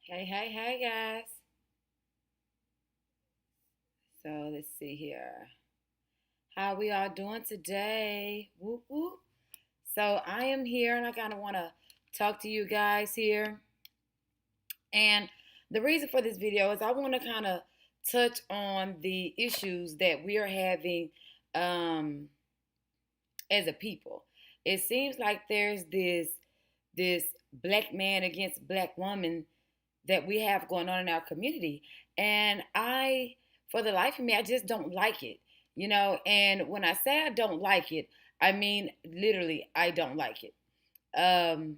Hey, guys. So let's see here. How we all doing today? Whoop, whoop. So I am here and I kind of want to talk to you guys here. And the reason for this video is I want to kind of touch on the issues that we are having um, as a people. It seems like there's this black man against black woman that we have going on in our community. And for the life of me, I just don't like it, And when I say I don't like it, I mean literally, I don't like it. Um,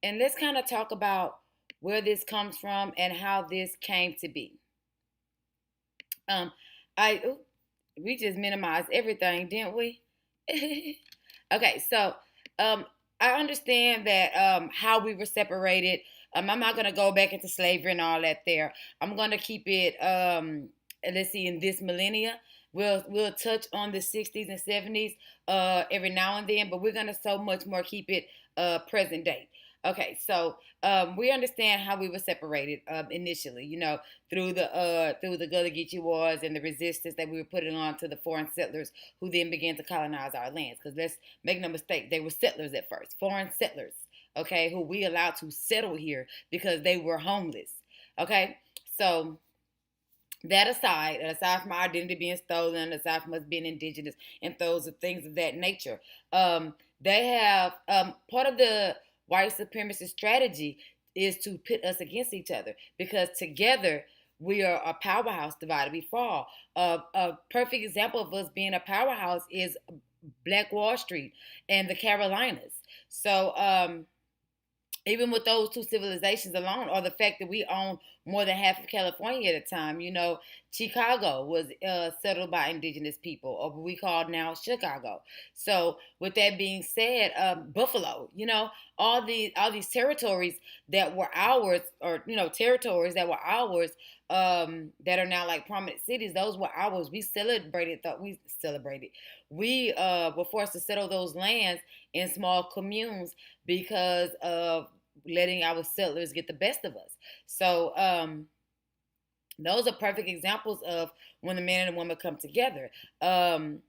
and let's kind of talk about where this comes from and how this came to be. Um, I we just minimized everything, didn't we? Okay, so um, I understand that how we were separated. I'm not gonna go back into slavery and all that. There, I'm gonna keep it. Let's see, in this millennia, we'll touch on the '60s and '70s every now and then, but we're gonna so much more keep it present day. Okay, so we understand how we were separated initially. Through the Gullah Geechee Wars and the resistance that we were putting on to the foreign settlers who then began to colonize our lands. Because let's make no mistake, they were settlers at first, foreign settlers, okay, who we allowed to settle here because they were homeless. Okay, so that aside from our identity being stolen, aside from us being indigenous, and those are things of that nature, they have part of the white supremacist strategy is to pit us against each other because together we are a powerhouse. Divided we fall. A perfect example of us being a powerhouse is Black Wall Street and the Carolinas. So even with those two civilizations alone, or the fact that we own more than half of California at a time, Chicago was settled by indigenous people, or what we call now Chicago. So, with that being said, Buffalo, all these territories that were ours, or territories that were ours, that are now like prominent cities. Those were ours. We were forced to settle those lands in small communes because of letting our settlers get the best of us. So those are perfect examples of when the man and the woman come together. The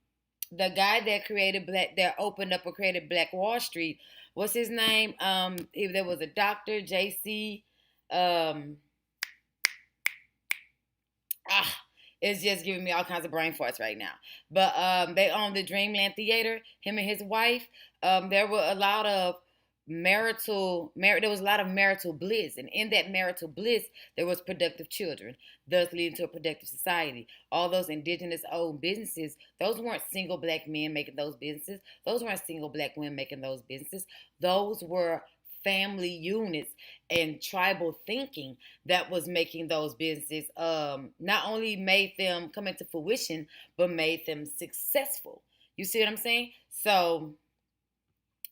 guy that opened up or created Black Wall Street, what's his name? If there was a doctor, JC. Um, ah, it's just giving me all kinds of brain farts right now. But they own the Dreamland Theater. Him and his wife. There were a lot of there was a lot of marital bliss, and in that marital bliss there was productive children, thus leading to a productive society. All those indigenous owned businesses, those weren't single black men making those businesses, those weren't single black women making those businesses, those were family units and tribal thinking that was making those businesses, not only made them come into fruition but made them successful. You see what I'm saying? So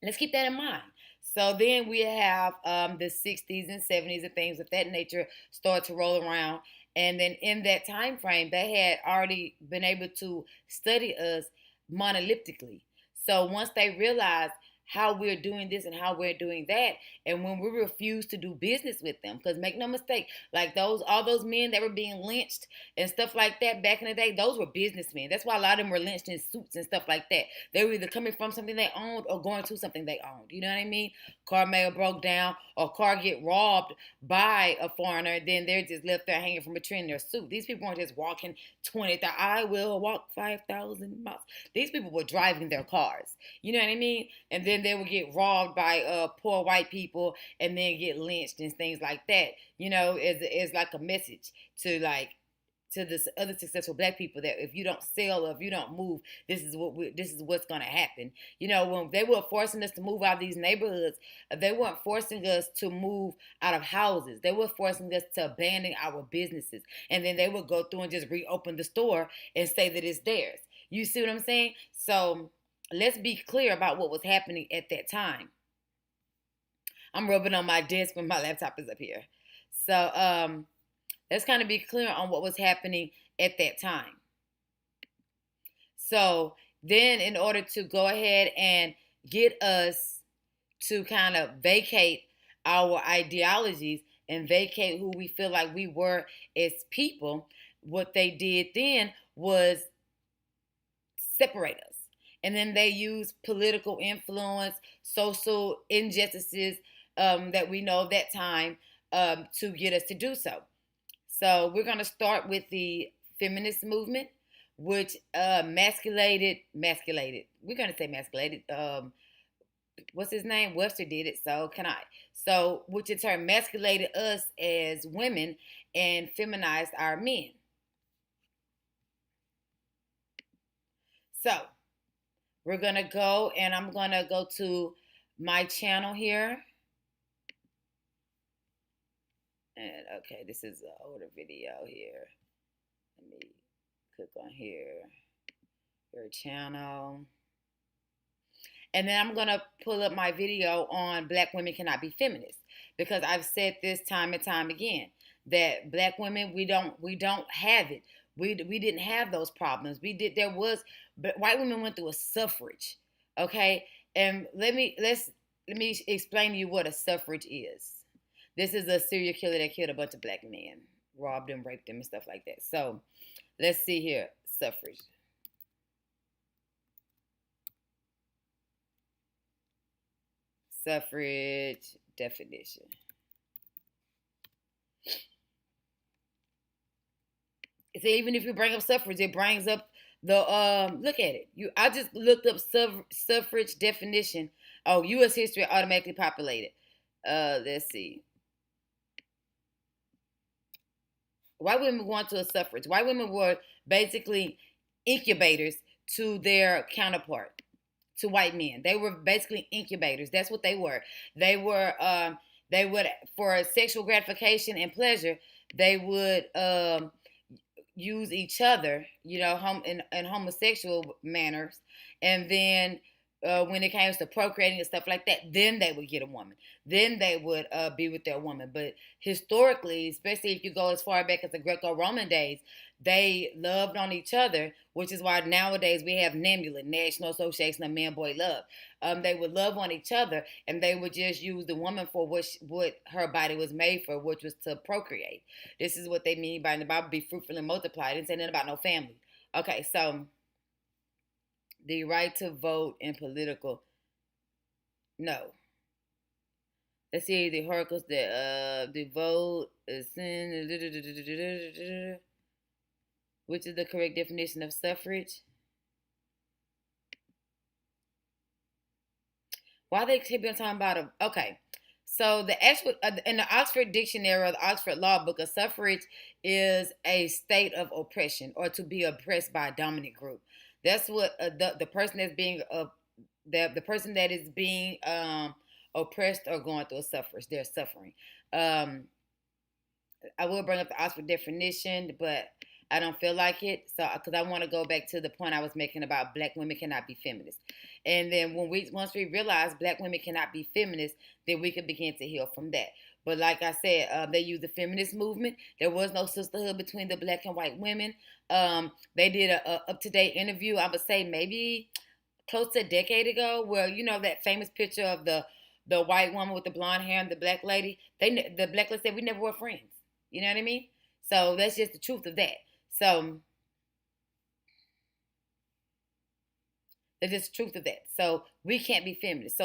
let's keep that in mind. So then we have the 60s and 70s and things of that nature start to roll around. And then in that time frame, they had already been able to study us monolithically. So once they realized how we're doing this and how we're doing that, and when we refuse to do business with them, because make no mistake, like all those men that were being lynched and stuff like that back in the day, those were businessmen. That's why a lot of them were lynched in suits and stuff like that. They were either coming from something they owned or going to something they owned. You know what I mean? Car may have broke down or car get robbed by a foreigner, then they're just left there hanging from a tree in their suit. These people weren't just walking 20. I will walk 5,000 miles. These people were driving their cars. You know what I mean? And then they would get robbed by poor white people and then get lynched and things like that. As like a message to the other successful black people that if you don't sell or if you don't move, this is what's going to happen. When they were forcing us to move out of these neighborhoods, they weren't forcing us to move out of houses. They were forcing us to abandon our businesses, and then they would go through and just reopen the store and say that it's theirs. You see what I'm saying? So let's be clear about what was happening at that time. I'm rubbing on my desk when my laptop is up here. So let's kind of be clear on what was happening at that time. So then, in order to go ahead and get us to kind of vacate our ideologies and vacate who we feel like we were as people, what they did then was separate us. And then they use political influence, social injustices that we know of that time to get us to do so. So we're going to start with the feminist movement, which masculated. We're going to say masculated. What's his name? Webster did it. So can I? So, which in turn masculated us as women and feminized our men. So we're gonna go, and I'm gonna go to my channel here. And okay, this is an older video here. Let me click on here. Your channel. And then I'm gonna pull up my video on Black women cannot be feminists, because I've said this time and time again that Black women, we don't have it. We didn't have those problems. We did. There was, but white women went through a suffrage. Okay, and let me explain to you what a suffrage is. This is a serial killer that killed a bunch of Black men, robbed them, raped them, and stuff like that. So let's see here, suffrage. Suffrage definition. So even if you bring up suffrage, it brings up the look at it. I just looked up suffrage definition. Oh, U.S. history automatically populated. Let's see. White women going to a suffrage. White women were basically incubators to their counterpart, to white men. They were basically incubators. That's what they were. They would, for sexual gratification and pleasure, they would use each other, in homosexual manners, and then when it came to procreating and stuff like that, then they would get a woman. Then they would be with their woman. But historically, especially if you go as far back as the Greco-Roman days, they loved on each other, which is why nowadays we have NAMULA, National Association of Man-Boy Love. They would love on each other, and they would just use the woman for what her body was made for, which was to procreate. This is what they mean by in the Bible, be fruitful and multiply. It didn't say nothing about no family. Okay, so the right to vote in political, no. Let's see the oracles that the vote is in, which is the correct definition of suffrage. Why they keep on talking about a okay? So the actual in the Oxford Dictionary or the Oxford Law Book, a suffrage is a state of oppression or to be oppressed by a dominant group. That's what the person that's being the person that is being oppressed or going through a suffrage. They're suffering. I will bring up the Oxford definition, but I don't feel like it. So, because I want to go back to the point I was making about Black women cannot be feminists. And then once we realize Black women cannot be feminists, then we can begin to heal from that. But like I said, they used the feminist movement. There was no sisterhood between the Black and white women. They did a up-to-date interview, I would say maybe close to a decade ago, where that famous picture of the white woman with the blonde hair and the Black lady. The Black lady said we never were friends. You know what I mean? So that's just the truth of that. So that's just the truth of that. So we can't be feminists.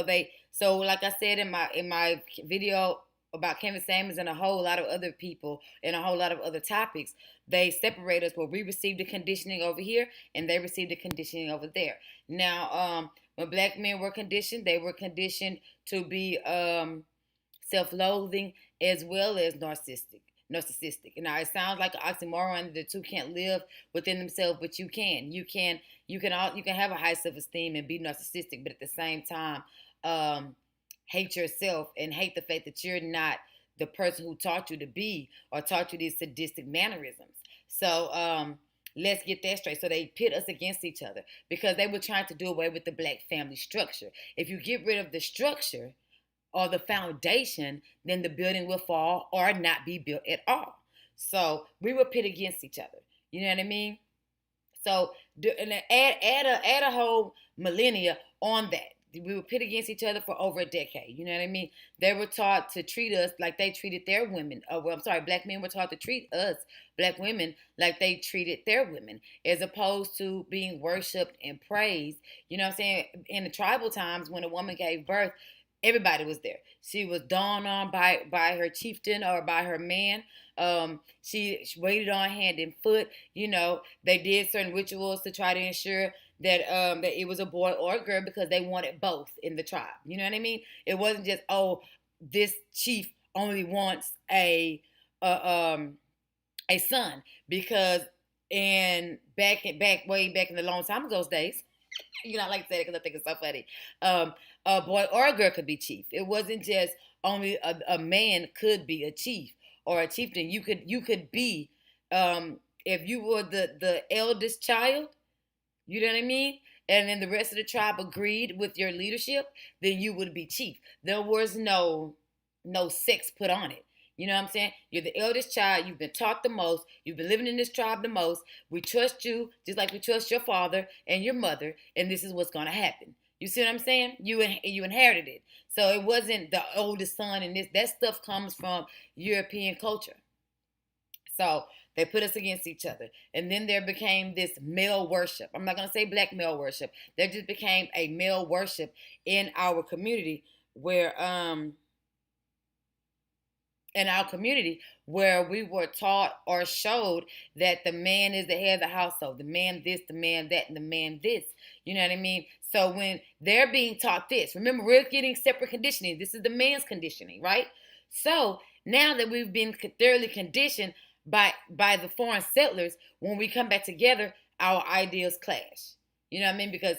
So like I said in my video about Kevin Samuels and a whole lot of other people and a whole lot of other topics, they separate us where we received the conditioning over here and they received the conditioning over there. Now, when Black men were conditioned, they were conditioned to be self-loathing as well as narcissistic. Now it sounds like an oxymoron. The two can't live within themselves, but you can. You can have a high self-esteem and be narcissistic, but at the same time, hate yourself and hate the fact that you're not the person who taught you to be or taught you these sadistic mannerisms. So let's get that straight. So they pit us against each other because they were trying to do away with the Black family structure. If you get rid of the structure or the foundation, then the building will fall or not be built at all. So we were pit against each other. You know what I mean? So and add a whole millennia on that. we were pit against each other for over a decade. You know what I mean? They were taught to treat us like they treated their women. Well, I'm sorry, black men were taught to treat us, black women, like they treated their women, as opposed to being worshipped and praised. You know what I'm saying? In the tribal times, when a woman gave birth, everybody was there. She was dawned on by her chieftain or by her man. She waited on hand and foot. You know, they did certain rituals to try to ensure that it was a boy or a girl because they wanted both in the tribe. You know what I mean? It wasn't just, oh, this chief only wants a son, because way back in the long time ago days, you know, I like to say it because I think it's so funny. A boy or a girl could be chief. It wasn't just only a man could be a chief or a chieftain. You could be, if you were the eldest child, you know what I mean? And then the rest of the tribe agreed with your leadership, then you would be chief. There was no sex put on it. You know what I'm saying? You're the eldest child. You've been taught the most. You've been living in this tribe the most. We trust you just like we trust your father and your mother. And this is what's going to happen. You see what I'm saying? You inherited it. So it wasn't the oldest son, and this that stuff comes from European culture. So they put us against each other. And then there became this male worship. I'm not going to say black male worship. There just became a male worship in our community where we were taught or showed that the man is the head of the household, the man this, the man that, and the man this. You know what I mean? So when they're being taught this, remember, we're getting separate conditioning. This is the man's conditioning, right? So now that we've been thoroughly conditioned by the foreign settlers, when we come back together, our ideas clash. You know what I mean? Because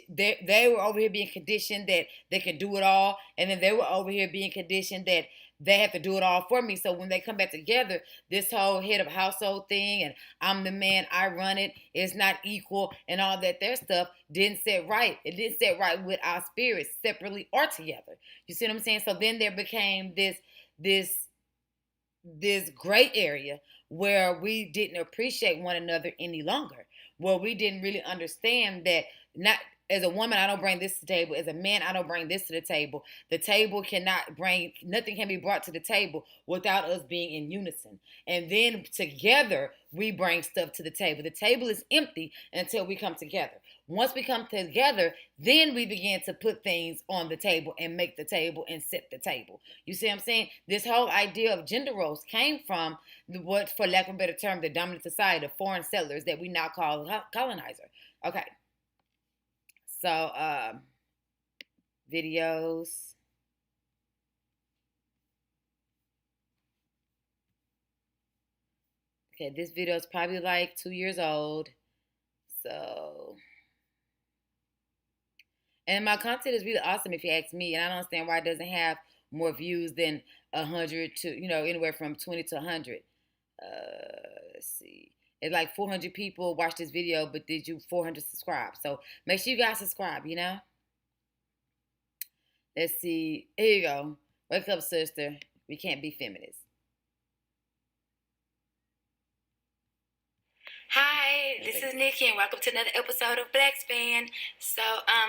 they were over here being conditioned that they can do it all, and then they were over here being conditioned that they have to do it all for me. So when they come back together, this whole head of household thing and I'm the man, I run it, it's not equal, and all that their stuff didn't set right. It didn't set right with our spirits separately or together. You see what I'm saying? So then there became this gray area where we didn't appreciate one another any longer, where we didn't really understand that, not as a woman, I don't bring this to the table. As a man, I don't bring this to the table. The table cannot bring, nothing can be brought to the table without us being in unison. And then together, we bring stuff to the table. The table is empty until we come together. Once we come together, then we begin to put things on the table and make the table and set the table. You see what I'm saying? This whole idea of gender roles came from what, for lack of a better term, the dominant society, the foreign settlers that we now call colonizer. Okay. So, videos. Okay, this video is probably like 2 years old. So, and my content is really awesome if you ask me. And I don't understand why it doesn't have more views than 100 to, anywhere from 20 to 100. Let's see. It's like 400 people watched this video, but did you 400 subscribe? So make sure you guys subscribe, Let's see. Here you go. Wake up, sister. We can't be feminists. Hi, this is Nikki, and welcome to another episode of Black Span. So,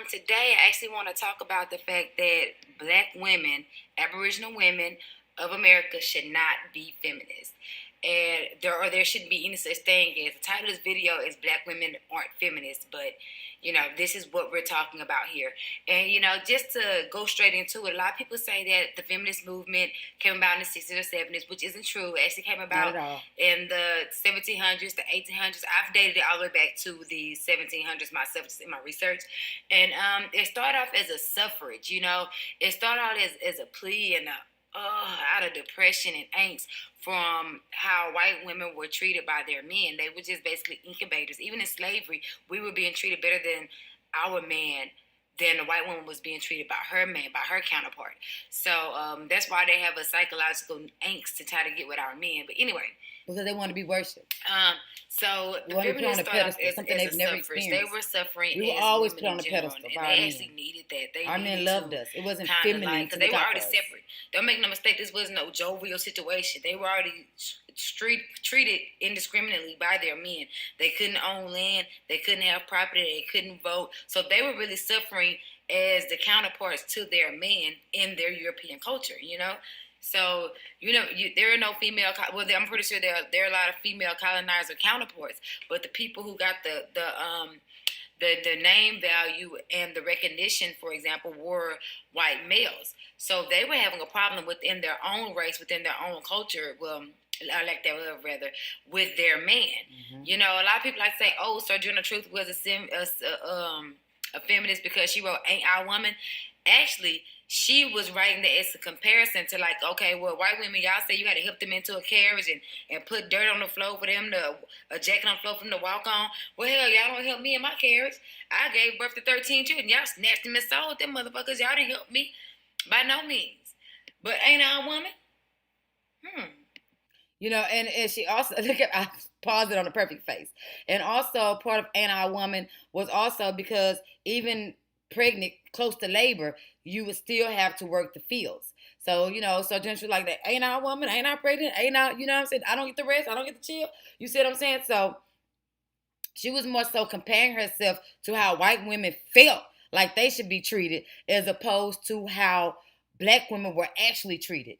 today I actually want to talk about the fact that black women, Aboriginal women of America, should not be feminists. And there shouldn't be any such thing as, the title of this video is Black Women Aren't Feminists, but this is what we're talking about here. And just to go straight into it, a lot of people say that the feminist movement came about in the 60s or 70s, which isn't true. It actually came about in the 1700s, the 1800s. I've dated it all the way back to the 1700s myself, just in my research. And it started off as a suffrage. It started out as a plea and out of depression and angst from how white women were treated by their men. They were just basically incubators. Even in slavery, we were being treated better than our man, than the white woman was being treated by her man, by her counterpart. So that's why they have a psychological angst to try to get with our men. But anyway, because they want to be worshipped. So the feminists started off as something they've never experienced. They were suffering. We were always put on a pedestal, and they actually needed that. Our men loved us. It wasn't feminine because they were already separate. Don't make no mistake. This was no jovial situation. They were already treated indiscriminately by their men. They couldn't own land. They couldn't have property. They couldn't vote. So they were really suffering as the counterparts to their men in their European culture, you know? So, there are no female, well, I'm pretty sure there are a lot of female colonizer counterparts, but the people who got the name value and the recognition, for example, were white males. So they were having a problem within their own race, within their own culture. Well, I like that word rather, with their man. Mm-hmm. A lot of people like to say, "Oh, Sojourner Truth was a feminist because she wrote Ain't I a Woman." Actually, she was writing that as a comparison to, like, okay, well, white women, y'all say you had to help them into a carriage and put dirt on the floor for them to, a jacket on the floor for them to walk on. Well, hell, y'all don't help me in my carriage. I gave birth to 13 children. Y'all snatched them and sold them motherfuckers. Y'all didn't help me by no means. But ain't I a woman? And she also, look at, I paused it on the perfect face. And also part of Ain't I a Woman was also because even pregnant, close to labor, you would still have to work the fields. So, so just like that, ain't I a woman? Ain't I pregnant? Ain't I, you know what I'm saying? I don't get the rest. I don't get the chill. You see what I'm saying? So she was more so comparing herself to how white women felt like they should be treated as opposed to how black women were actually treated.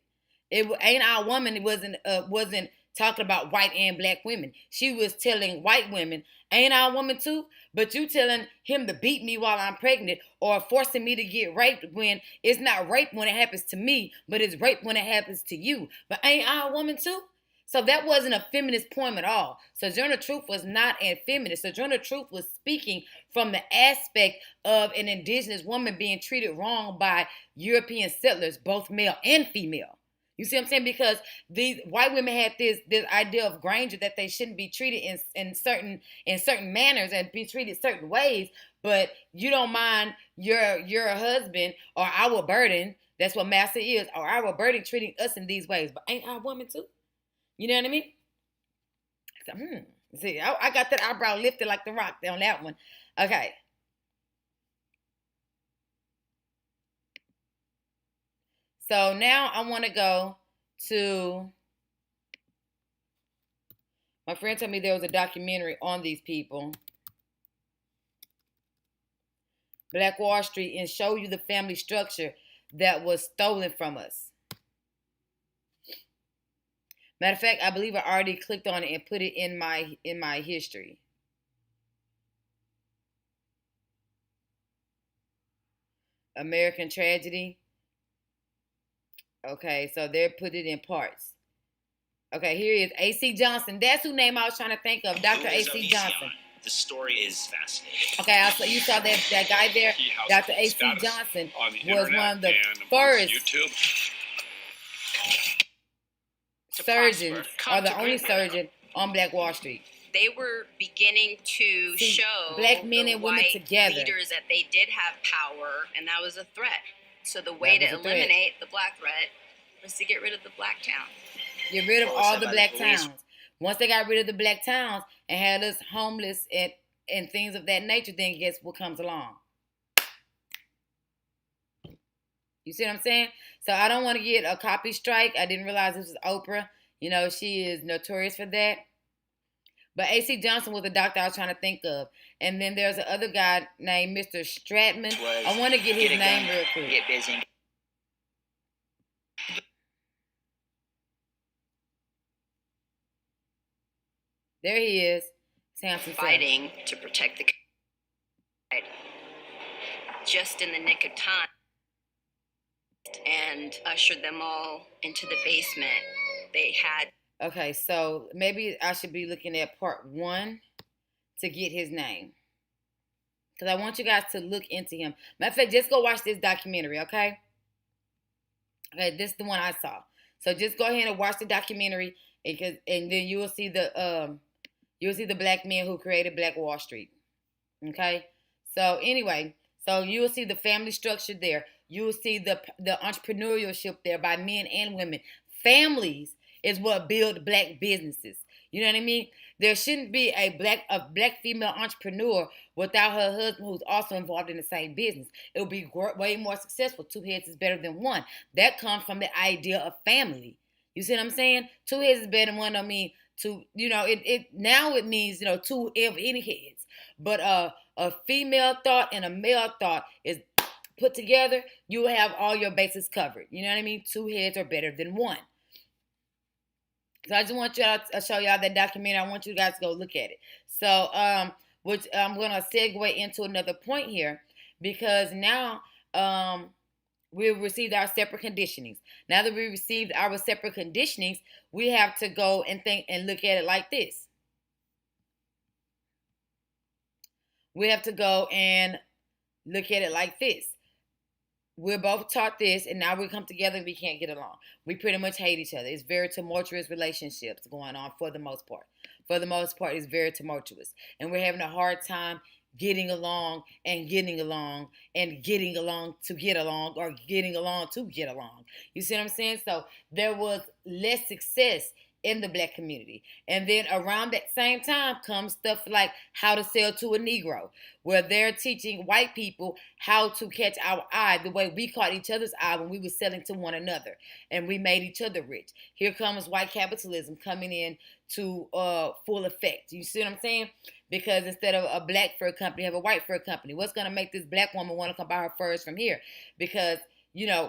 It Ain't I a Woman, it wasn't talking about white and black women. She was telling white women, ain't I a woman too? But you telling him to beat me while I'm pregnant or forcing me to get raped when it's not rape when it happens to me, but it's rape when it happens to you. But ain't I a woman too? So that wasn't a feminist poem at all. Sojourner Truth was not a feminist. Sojourner Truth was speaking from the aspect of an indigenous woman being treated wrong by European settlers, both male and female. You see what I'm saying? Because these white women had this idea of grandeur that they shouldn't be treated in certain manners and be treated certain ways. But you don't mind your husband or our burden. That's what master is, or our burden treating us in these ways. But ain't our woman too? You know what I mean? So, See, I got that eyebrow lifted like the rock on that one. Okay. So now I want to go to, my friend told me there was a documentary on these people, Black Wall Street, and show you the family structure that was stolen from us. Matter of fact, I believe I already clicked on it and put it in my history. American Tragedy. Okay, so they put it in parts. Okay, here is A.C. Johnson. That's who name I was trying to think of. Dr. A.C. Johnson. The story is fascinating. Okay, you saw that guy there. Dr. A.C. Johnson was one of the first surgeons, or the only surgeon on Black Wall Street. They were beginning to show black men and women together, leaders, that they did have power, and that was a threat. So the way to eliminate the black threat was to get rid of the black town. Get rid of all the black towns. Once they got rid of the black towns and had us homeless and things of that nature, then guess what comes along? You see what I'm saying? So I don't want to get a copy strike. I didn't realize this was Oprah. She is notorious for that. But A.C. Johnson was the doctor I was trying to think of. And then there's another guy named Mr. Stratman. I want to get his name real quick. Get busy. There he is. Samson fighting to protect the just in the nick of time and ushered them all into the basement. They had... Okay, so maybe I should be looking at part 1 to get his name. Because I want you guys to look into him. Matter of fact, just go watch this documentary, okay? Okay, this is the one I saw. So just go ahead and watch the documentary, and then you will see the black men who created Black Wall Street. Okay? So anyway, so you will see the family structure there. You will see the entrepreneurship there by men and women. Families is what build black businesses. You know what I mean? There shouldn't be a black female entrepreneur without her husband who's also involved in the same business. It will be way more successful. 2 heads is better than 1. That comes from the idea of family. You see what I'm saying? 2 heads is better than 1. I mean, now it means 2 of any heads. But a female thought and a male thought is put together, you will have all your bases covered. You know what I mean? Two heads are better than one. So I just want y'all to show y'all that documentary. I want you guys to go look at it. So, which I'm gonna segue into another point here because now, we've received our separate conditionings. Now that we received our separate conditionings, we have to go and think and look at it like this. We have to go and look at it like this. We're both taught this, and now we come together and we can't get along. We pretty much hate each other. It's very tumultuous relationships going on for the most part. For the most part, it's very tumultuous. And we're having a hard time getting along and getting along and getting along to get along or getting along to get along. You see what I'm saying? So there was less success in the black community. And then around that same time comes stuff like how to sell to a Negro, where they're teaching white people how to catch our eye the way we caught each other's eye when we were selling to one another and we made each other rich. Here comes white capitalism coming in to full effect. You see what I'm saying? Because instead of a black fur company, have a white fur company. What's going to make this black woman want to come buy her furs from here? Because,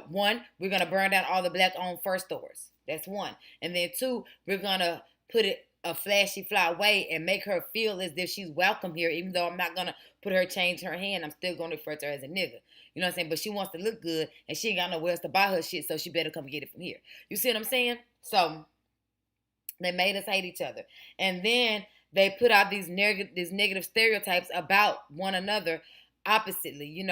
one, we're going to burn down all the black-owned fur stores. That's one. And then two, we're going to put it a flashy fly way and make her feel as if she's welcome here, even though I'm not going to put her change her hand. I'm still going to refer to her as a nigga. You know what I'm saying? But she wants to look good, and she ain't got nowhere else to buy her shit, so she better come get it from here. You see what I'm saying? So they made us hate each other. And then they put out these negative stereotypes about one another oppositely.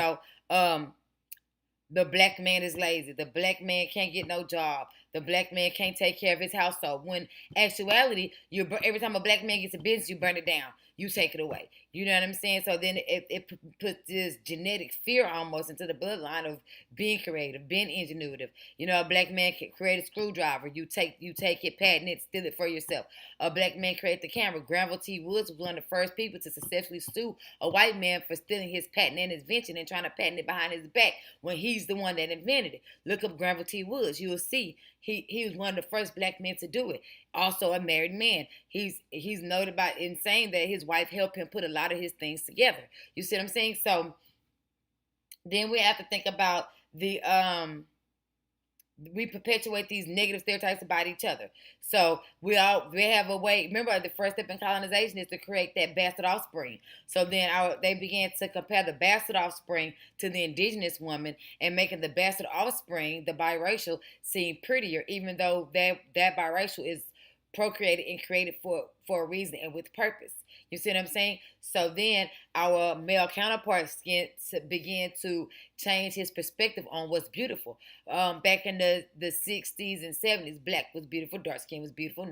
The black man is lazy. The black man can't get no job. The black man can't take care of his household. When actuality, every time a black man gets a business, you burn it down. You take it away. You know what I'm saying? So then it puts this genetic fear almost into the bloodline of being creative, being ingenuitive. A black man can create a screwdriver. You take it, patent it, steal it for yourself. A black man created the camera. Granville T. Woods was one of the first people to successfully sue a white man for stealing his patent and invention and trying to patent it behind his back when he's the one that invented it. Look up Granville T. Woods. You will see he was one of the first black men to do it. Also a married man. He's noted by in saying that his wife helped him put a lot of his things together. You see what I'm saying? So then we have to think about we perpetuate these negative stereotypes about each other. So we have a way. Remember, the first step in colonization is to create that bastard offspring. So then they began to compare the bastard offspring to the indigenous woman and making the bastard offspring, the biracial, seem prettier, even though that biracial is procreated and created for a reason and with purpose. You see what I'm saying? So then our male counterparts begin to change his perspective on what's beautiful. Back in the 60s and 70s, black was beautiful, dark skin was beautiful,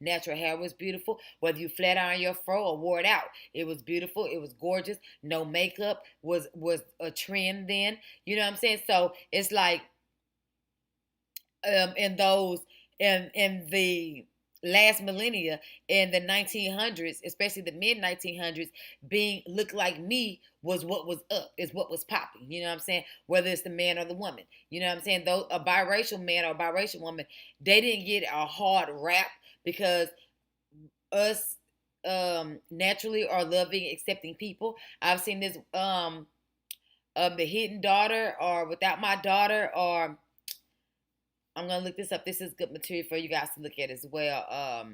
natural hair was beautiful. Whether you flat iron your fro or wore it out, it was beautiful, it was gorgeous. No makeup was a trend then. You know what I'm saying? So it's like in the last millennia, in the 1900s, especially the mid 1900s, look like me was what was up, is what was popping. You know what I'm saying? Whether it's the man or the woman. You know what I'm saying? Though a biracial man or a biracial woman, they didn't get a hard rap because us naturally are loving, accepting people. I've seen this The Hidden Daughter or Without My Daughter, or I'm going to look this up. This is good material for you guys to look at as well.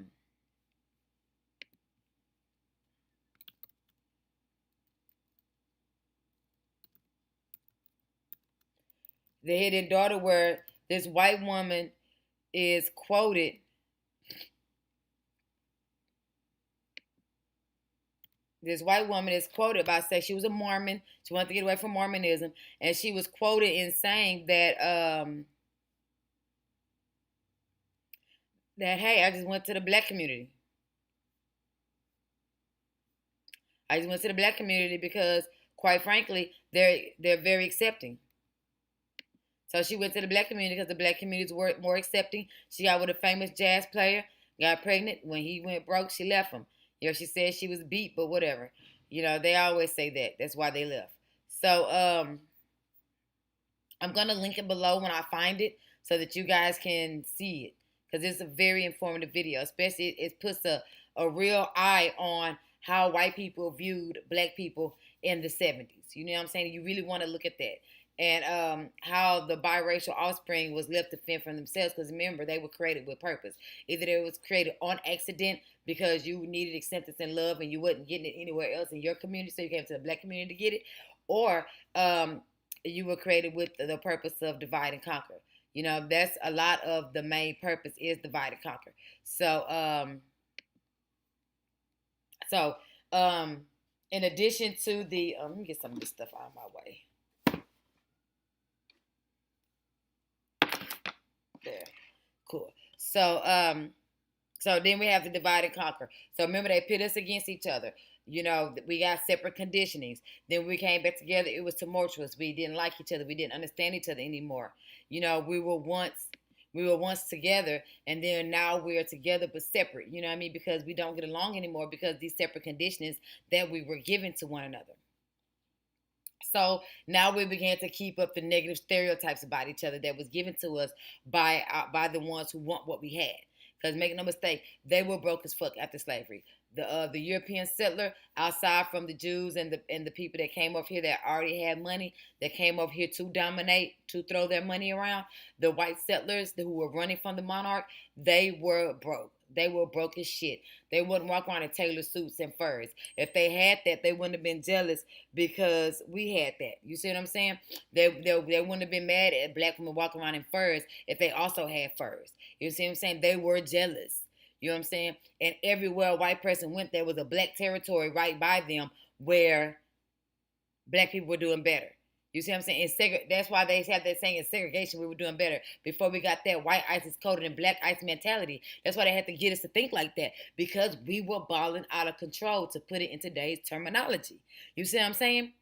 The Hidden Daughter, where this white woman is quoted. This white woman is quoted by saying she was a Mormon. She wanted to get away from Mormonism. And she was quoted in saying that, hey, I just went to the black community. I just went to the black community because, quite frankly, they're very accepting. So she went to the black community because the black community is more accepting. She got with a famous jazz player, got pregnant. When he went broke, she left him. She said she was beat, but whatever. They always say that. That's why they left. So I'm going to link it below when I find it so that you guys can see it, because it's a very informative video. Especially it puts a real eye on how white people viewed black people in the 70s. You know what I'm saying? You really want to look at that. and how the biracial offspring was left to fend for themselves. Because remember, they were created with purpose. Either they was created on accident because you needed acceptance and love and you wasn't getting it anywhere else in your community, so you came to the black community to get it, or you were created with the purpose of divide and conquer. That's a lot of the main purpose is divide and conquer. So in addition to the let me get some of this stuff out of my way. There. Cool. So then we have to divide and conquer. So remember, they pit us against each other. We got separate conditionings. Then we came back together. It was tumultuous. We didn't like each other. We didn't understand each other anymore. We were once together, and then now we are together but separate. You know what I mean? Because we don't get along anymore because these separate conditionings that we were given to one another. So now we began to keep up the negative stereotypes about each other that was given to us by the ones who want what we had. Because make no mistake, they were broke as fuck after slavery. The European settler, outside from the Jews and the people that came over here that already had money, that came over here to dominate, to throw their money around, the white settlers who were running from the monarch, they were broke. They were broke as shit. They wouldn't walk around in tailored suits and furs. If they had that, they wouldn't have been jealous because we had that. You see what I'm saying? They wouldn't have been mad at black women walking around in furs if they also had furs. You see what I'm saying? They were jealous. You know what I'm saying? And everywhere a white person went, there was a black territory right by them where black people were doing better. You see what I'm saying? That's why they have that saying in segregation, we were doing better. Before we got that white ice is colder than black ice mentality. That's why they had to get us to think like that. Because we were balling out of control, to put it in today's terminology. You see what I'm saying?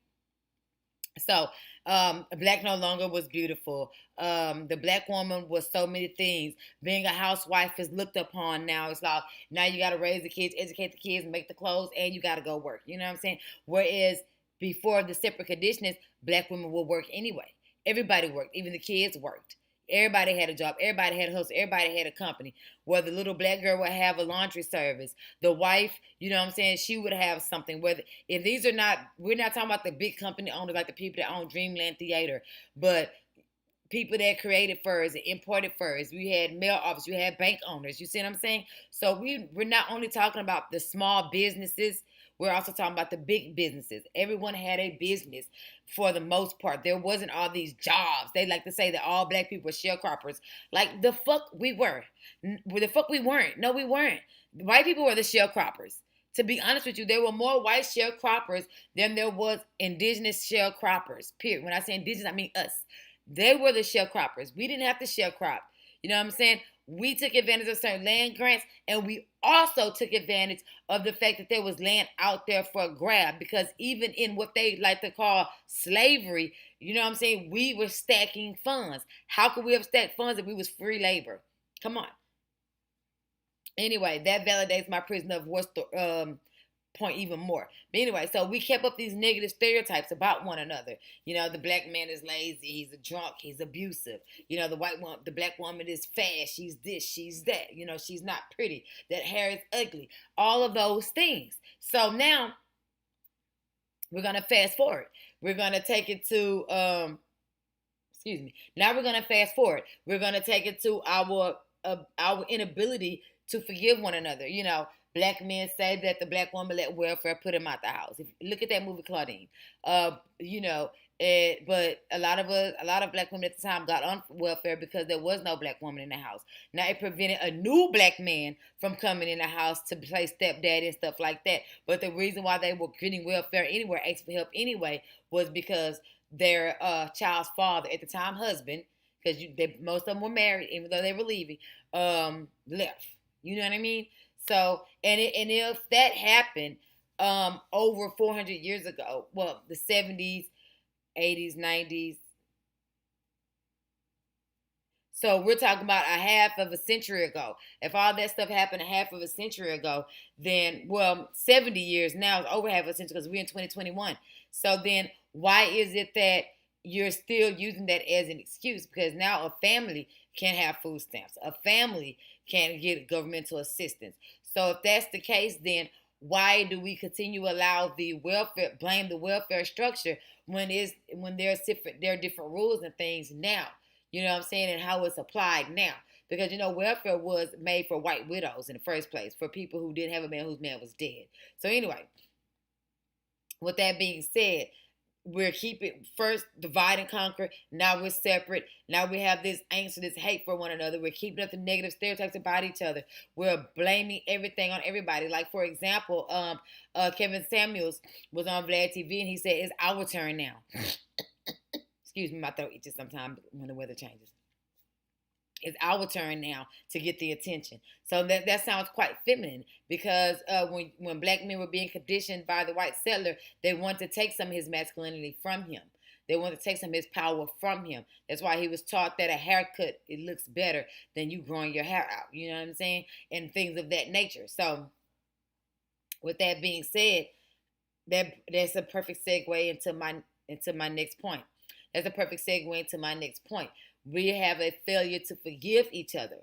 So, black no longer was beautiful. The black woman was so many things. Being a housewife is looked upon now. It's like, now you got to raise the kids, educate the kids, make the clothes, and you got to go work. You know what I'm saying? Whereas before the separate conditions, black women would work anyway. Everybody worked. Even the kids worked. Everybody had a job. Everybody had a hustle. Everybody had a company. Where the little black girl would have a laundry service. The wife, you know what I'm saying, she would have something. Whether if these are not, we're not talking about the big company owners like the people that own Dreamland Theater, but people that created furs and imported furs. We had mail office. We had bank owners. You see what I'm saying? So we're not only talking about the small businesses. We're also talking about the big businesses. Everyone had a business for the most part. There wasn't all these jobs. They like to say that all black people were sharecroppers. Like, the fuck we were. The fuck we weren't. No, we weren't. White people were the sharecroppers. To be honest with you, there were more white sharecroppers than there was indigenous sharecroppers, period. When I say indigenous, I mean us. They were the sharecroppers. We didn't have to sharecrop. You know what I'm saying? We took advantage of certain land grants, and we also took advantage of the fact that there was land out there for a grab, because even in what they like to call slavery, you know what I'm saying, we were stacking funds. How could we have stacked funds if we was free labor? Come on. Anyway, that validates my prisoner of war point even more. But anyway, so we kept up these negative stereotypes about one another. The black man is lazy, he's a drunk, he's abusive. The black woman is fast, she's this, she's that. She's not pretty, that hair is ugly. All of those things. So now we're gonna fast forward. We're gonna take it to Now we're gonna fast forward. We're gonna take it to our inability to forgive one another. Black men say that the black woman let welfare put him out the house. Look at that movie, Claudine. But a lot of black women at the time got on welfare because there was no black woman in the house. Now it prevented a new black man from coming in the house to play stepdad and stuff like that. But the reason why they were getting welfare anyway, asking for help anyway, was because their child's father, at the time husband, because most of them were married, even though they were leaving, left. You know what I mean? So, and if that happened over 400 years ago, well, the 70s, 80s, 90s. So we're talking about a half of a century ago. If all that stuff happened a half of a century ago, then, 70 years now is over half of a century because we're in 2021. So then why is it that you're still using that as an excuse? Because now a family can't have food stamps. A family can't get governmental assistance. So if that's the case, then why do we continue to allow blame the welfare structure when there are different rules and things now? You know what I'm saying? And how it's applied now. Because welfare was made for white widows in the first place, for people who didn't have a man whose man was dead. So anyway, with that being said, we're keeping first divide and conquer. Now we're separate. Now we have this angst, this hate for one another. We're keeping up the negative stereotypes about each other. We're blaming everything on everybody. Like for example, Kevin Samuels was on Vlad TV and he said, "It's our turn now." Excuse me, my throat itches sometimes when the weather changes. It's our turn now to get the attention. So that sounds quite feminine because when black men were being conditioned by the white settler, they wanted to take some of his masculinity from him. They wanted to take some of his power from him. That's why he was taught that a haircut, it looks better than you growing your hair out. You know what I'm saying? And things of that nature. So with that being said, that's a perfect segue into my next point. That's a perfect segue into my next point. We have a failure to forgive each other.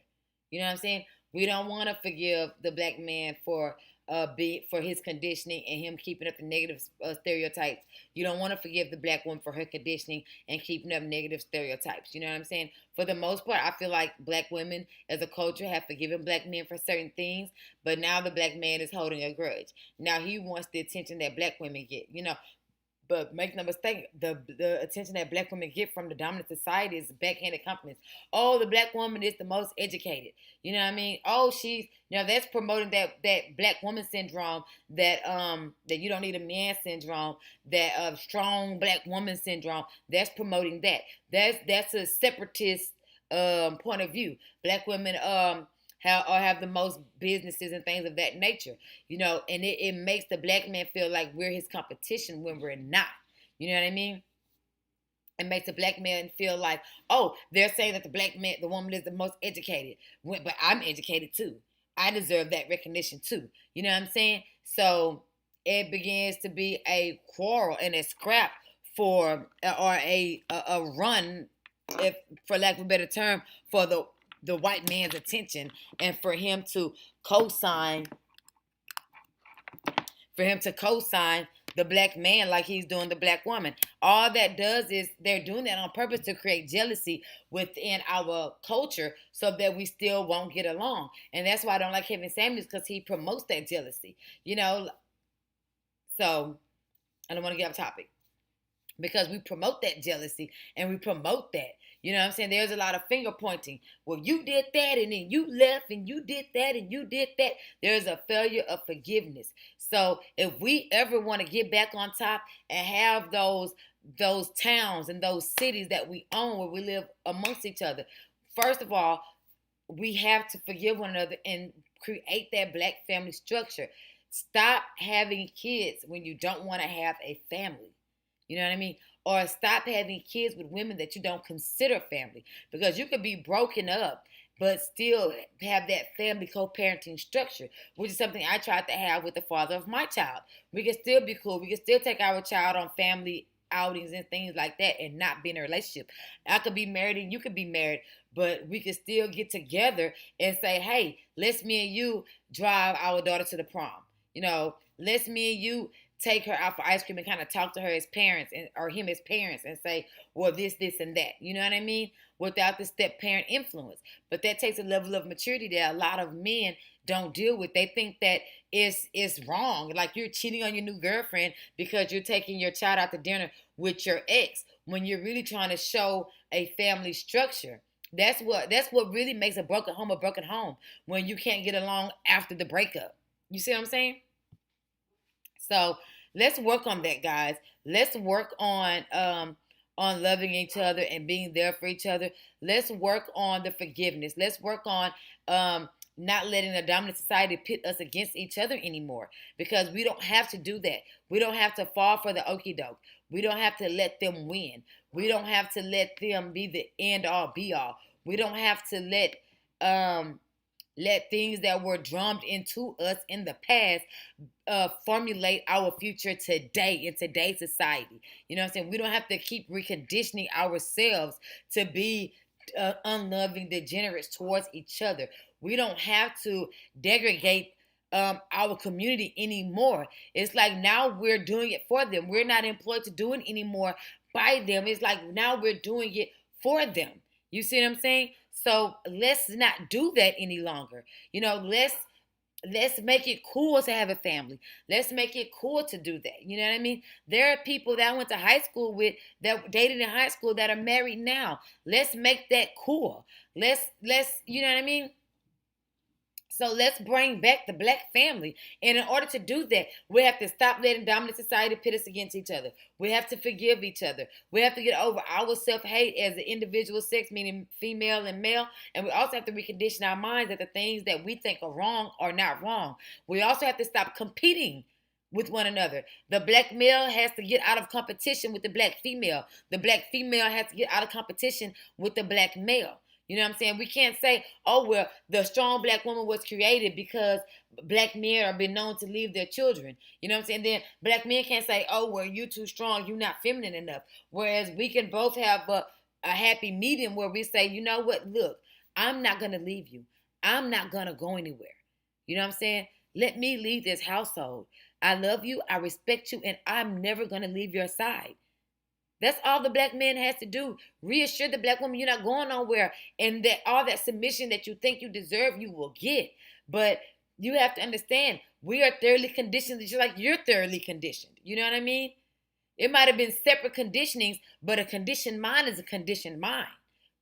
You know what I'm saying? We don't want to forgive the black man for his conditioning and him keeping up the negative stereotypes. You don't want to forgive the black woman for her conditioning and keeping up negative stereotypes. You know what I'm saying? For the most part, I feel like black women as a culture have forgiven black men for certain things, but now the black man is holding a grudge. Now he wants the attention that black women get. But make no mistake, the attention that black women get from the dominant society is backhanded compliments. Oh, the black woman is the most educated. You know what I mean? Oh, that's promoting that black woman syndrome, that you don't need a man syndrome, that strong black woman syndrome. That's promoting that. That's a separatist point of view. Black women have the most businesses and things of that nature, and it makes the black man feel like we're his competition when we're not. You know what I mean? It makes the black man feel like, oh, they're saying that the woman is the most educated, but I'm educated too. I deserve that recognition too. You know what I'm saying? So it begins to be a quarrel and a scrap or a run, if for lack of a better term, for the white man's attention, and for him to co-sign the black man like he's doing the black woman. All that does is they're doing that on purpose to create jealousy within our culture so that we still won't get along. And that's why I don't like Kevin Samuels, because he promotes that jealousy. So I don't want to get off topic, because we promote that jealousy and we promote that. You know what I'm saying? There's a lot of finger pointing. Well, you did that and then you left and you did that and you did that. There's a failure of forgiveness. So if we ever want to get back on top and have those towns and those cities that we own where we live amongst each other, first of all, we have to forgive one another and create that black family structure. Stop having kids when you don't want to have a family. You know what I mean? Or stop having kids with women that you don't consider family. Because you could be broken up, but still have that family co-parenting structure, which is something I tried to have with the father of my child. We can still be cool. We can still take our child on family outings and things like that and not be in a relationship. I could be married and you could be married, but we could still get together and say, hey, let's me and you drive our daughter to the prom. Let's me and you take her out for ice cream and kind of talk to her as parents or him as parents and say, well, this, and that. You know what I mean? Without the step parent influence. But that takes a level of maturity that a lot of men don't deal with. They think that it's wrong. Like you're cheating on your new girlfriend because you're taking your child out to dinner with your ex, when you're really trying to show a family structure. That's what really makes a broken home, when you can't get along after the breakup. You see what I'm saying? So let's work on that, guys. Let's work on loving each other and being there for each other. Let's work on the forgiveness. Let's work on not letting the dominant society pit us against each other anymore, because we don't have to do that. We don't have to fall for the okie doke. We don't have to let them win. We don't have to let them be the end all be all. We don't have to let things that were drummed into us in the past formulate our future today in today's society. You know what I'm saying? We don't have to keep reconditioning ourselves to be unloving degenerates towards each other. We don't have to degrade our community anymore. It's like now we're doing it for them. We're not employed to do it anymore by them. It's like now we're doing it for them. You see what I'm saying? So let's not do that any longer. Let's make it cool to have a family. Let's make it cool to do that. You know what I mean? There are people that I went to high school with that dated in high school that are married now. Let's make that cool. Let's you know what I mean? So let's bring back the black family. And in order to do that, we have to stop letting dominant society pit us against each other. We have to forgive each other. We have to get over our self-hate as an individual sex, meaning female and male. And we also have to recondition our minds that the things that we think are wrong are not wrong. We also have to stop competing with one another. The black male has to get out of competition with the black female. The black female has to get out of competition with the black male. You know what I'm saying? We can't say, oh, well, the strong black woman was created because black men are been known to leave their children. You know what I'm saying? Then black men can't say, oh, well, you too strong, you're not feminine enough. Whereas we can both have a happy medium where we say, you know what, look, I'm not going to leave you. I'm not going to go anywhere. You know what I'm saying? Let me lead this household. I love you, I respect you, and I'm never going to leave your side. That's all the black man has to do. Reassure the black woman you're not going nowhere, and that all that submission that you think you deserve, you will get. But you have to understand, we are thoroughly conditioned just like you're thoroughly conditioned. You know what I mean? It might have been separate conditionings, but a conditioned mind is a conditioned mind.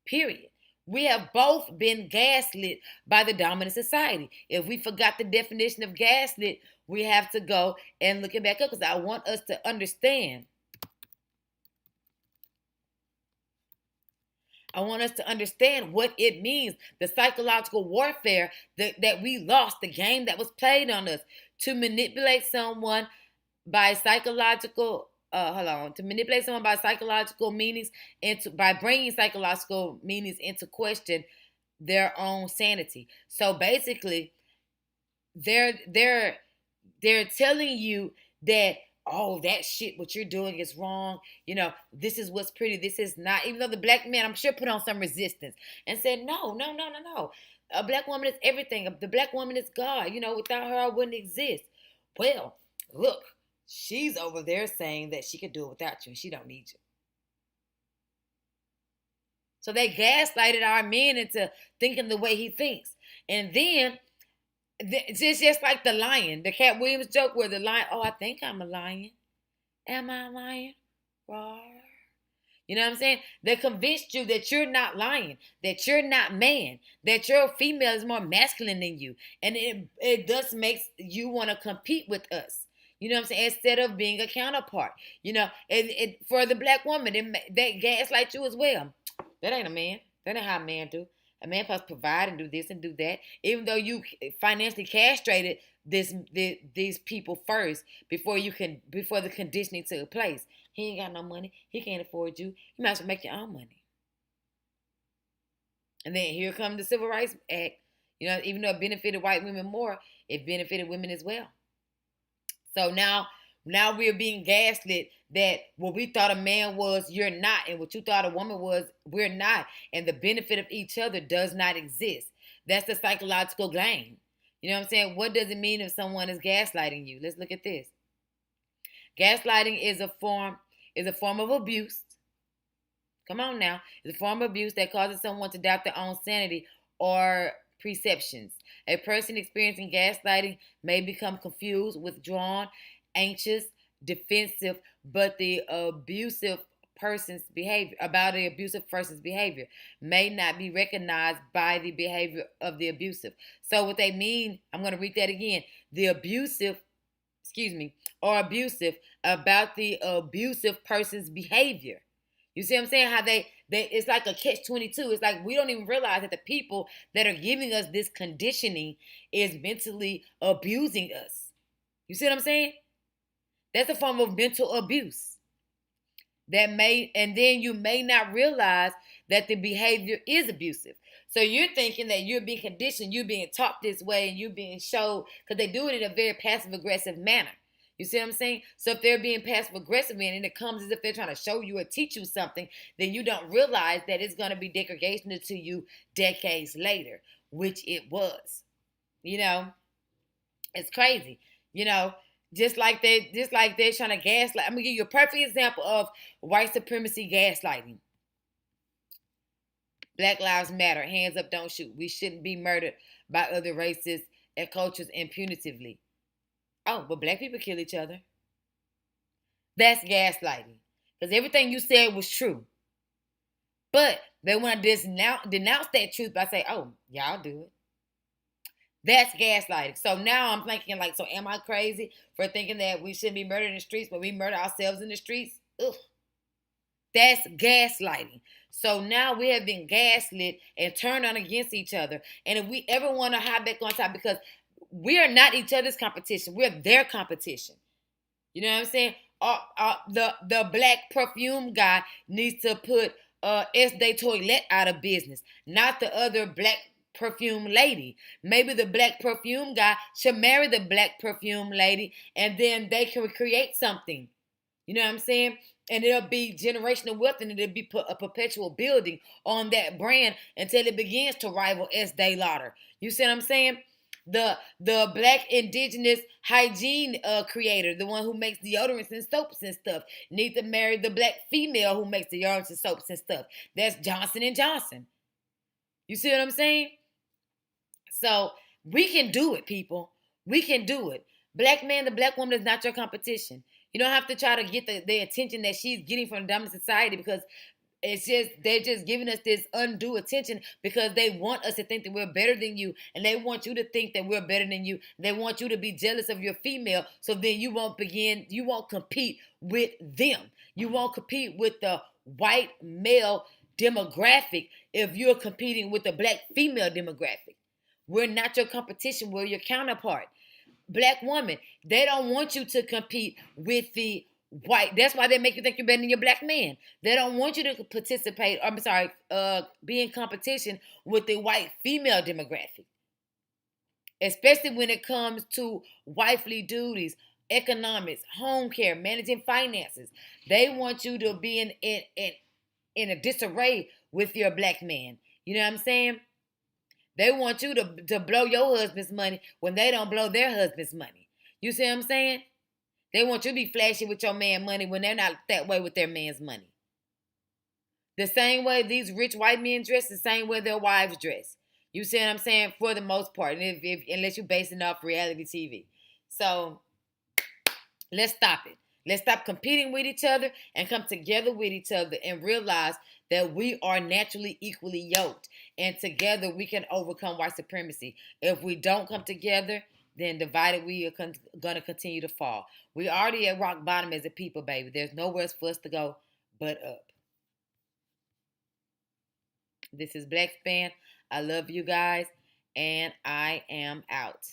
Period. We have both been gaslit by the dominant society. If we forgot the definition of gaslit, we have to go and look it back up because I want us to understand. I want us to understand what it means, the psychological warfare that we lost, the game that was played on us to manipulate someone by psychological, to manipulate someone by psychological meanings by bringing psychological meanings into question their own sanity. So basically, they're telling you that, oh, that shit, what you're doing is wrong. This is what's pretty. This is not. Even though the black man, I'm sure, put on some resistance and said, no, no, no, no, no. A black woman is everything. The black woman is God. Without her, I wouldn't exist. Well, look, she's over there saying that she could do it without you and she don't need you. So they gaslighted our men into thinking the way he thinks. And then it's just like the lion, the Cat Williams joke where the lion, oh, I think I'm a lion. Am I a lion? Roar. You know what I'm saying? They convinced you that you're not lion, that you're not man, that your female is more masculine than you. And it thus makes you want to compete with us. You know what I'm saying? Instead of being a counterpart. For the black woman, they gaslight you as well. That ain't a man. That ain't how a man do. A man supposed to provide and do this and do that. Even though you financially castrated these people first before the conditioning took place. He ain't got no money. He can't afford you. You might as well make your own money. And then here comes the Civil Rights Act. Even though it benefited white women more, it benefited women as well. So now we're being gaslit that what we thought a man was, you're not. And what you thought a woman was, we're not. And the benefit of each other does not exist. That's the psychological game. You know what I'm saying? What does it mean if someone is gaslighting you? Let's look at this. Gaslighting is a form of abuse. Come on now. It's a form of abuse that causes someone to doubt their own sanity or perceptions. A person experiencing gaslighting may become confused, withdrawn, anxious, defensive, about the abusive person's behavior may not be recognized by the behavior of the abusive. So what they mean, I'm going to read that again. The abusive about the abusive person's behavior. You see what I'm saying? How they it's like a catch-22. It's like we don't even realize that the people that are giving us this conditioning is mentally abusing us. You see what I'm saying? That's a form of mental abuse. And then you may not realize that the behavior is abusive. So you're thinking that you're being conditioned, you're being taught this way, and you're being showed, because they do it in a very passive-aggressive manner. You see what I'm saying? So if they're being passive-aggressive and it comes as if they're trying to show you or teach you something, then you don't realize that it's going to be degradation to you decades later, which it was. It's crazy, you know. Just like they're trying to gaslight. I'm gonna give you a perfect example of white supremacy gaslighting. Black Lives Matter. Hands up, don't shoot. We shouldn't be murdered by other races and cultures impunitively. Oh, but black people kill each other. That's gaslighting. Because everything you said was true. But they want to denounce that truth by saying, oh, y'all do it. That's gaslighting. So now I'm thinking, like, so am I crazy for thinking that we shouldn't be murdered in the streets, but we murder ourselves in the streets? Ugh. That's gaslighting. So now we have been gaslit and turned on against each other. And if we ever want to hide back on top, because we are not each other's competition, we're their competition. You know what I'm saying? The black perfume guy needs to put Estee Toilette out of business, not the other black perfume lady. Maybe the black perfume guy should marry the black perfume lady, and then they can create something. You know what I'm saying? And it'll be generational wealth, and it'll be a perpetual building on that brand until it begins to rival Estee Lauder. You see what I'm saying? The black indigenous hygiene creator, the one who makes deodorants and soaps and stuff, needs to marry the black female who makes deodorants and soaps and stuff. That's Johnson and Johnson. You see what I'm saying? So we can do it, people. We can do it. Black man, the black woman is not your competition. You don't have to try to get the attention that she's getting from the dominant society, because they're just giving us this undue attention because they want us to think that we're better than you, and they want you to think that we're better than you. They want you to be jealous of your female, so then you won't compete with them. You won't compete with the white male demographic if you're competing with the black female demographic. We're not your competition, we're your counterpart. Black woman, they don't want you to compete with the white. That's why they make you think you're better than your black man. They don't want you to participate, be in competition with the white female demographic. Especially when it comes to wifely duties, economics, home care, managing finances. They want you to be in a disarray with your black man. You know what I'm saying? They want you to blow your husband's money when they don't blow their husband's money. You see what I'm saying? They want you to be flashy with your man money when they're not that way with their man's money. The same way these rich white men dress, the same way their wives dress. You see what I'm saying? For the most part, unless you're basing it off reality TV. So let's stop it. Let's stop competing with each other and come together with each other and realize that we are naturally equally yoked. And together we can overcome white supremacy. If we don't come together, then divided we are going to continue to fall. We already at rock bottom as a people, baby. There's nowhere else for us to go but up. This is Black Span. I love you guys, and I am out.